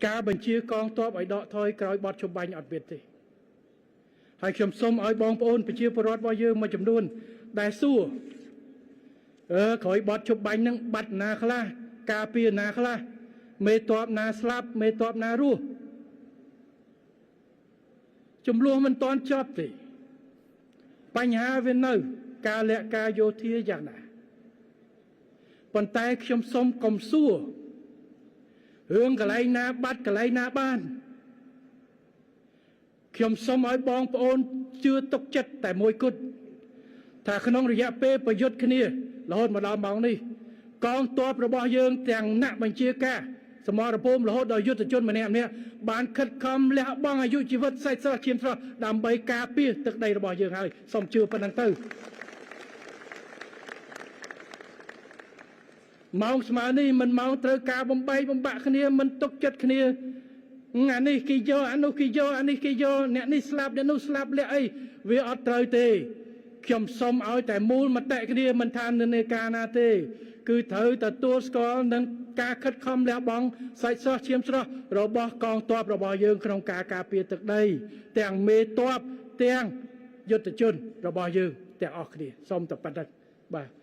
ការបញ្ជាកងទ័ពឲ្យដកថយក្រោយបទជំបាញ់អត់មានទេហើយខ្ញុំសូមឲ្យបងប្អូនប្រជាពលរដ្ឋរបស់យើងមួយចំនួនដែលសួរក្រោយបទជំបាញ់នឹងបាត់ណាខ្លះការពារណាខ្លះមេទ័ពណាស្លាប់មេទ័ពណារស់ចំនួនមិនទាន់ចប់ទេបញ្ហាវានៅការលក្ខការយោធាយ៉ាងណាប៉ុន្តែខ្ញុំសូមកុំសួររឿងកន្លែងណាបាត់កន្លែងណាបានខ្ញុំសូមឲ្យបងប្អូនជឿទុកចិត្តតែមួយគត់ថាក្នុងរយៈពេលប្រយុទ្ធគ្នារហូតមកដល់ម៉ោងនេះកងទ័ពរបស់យើងទាំងណាក់បញ្ជាការសមរភូមិរហូតដល់យុទ្ធជនម្នាក់បានខិតខំលះបង់អាយុជីវិតសាច់ស្រស់ឈាមស្រស់ដើម្បីការពារទឹកដីរបស់យើងហើយសូមជឿប៉ុណ្ណឹងទៅម៉ោងស្មើនេះមិនម៉ោងត្រូវការបំបែកបំបាក់គ្នាមិនទុកចិត្តគ្នាអានេះគេយកអានោះគេយកអានេះគេយកអ្នកនេះស្លាប់អ្នកនោះស្លាប់លះអីវាអត់ត្រូវទេខ្ញុំសូមឲ្យតែមូលមតិគ្នាមិនថានិន្នាការណាទេគឺត្រូវទទួលស្គាល់នឹងការខិតខំលះបង់សាច់ស្រស់ឈាមស្រស់របស់កងទ័ពរបស់យើងក្នុងការការពារទឹកដីទាំងមេទ័ពទាំងយុទ្ធជនរបស់យើងទាំងអស់គ្នាសូមតែប៉ុណ្្នឹងបាទ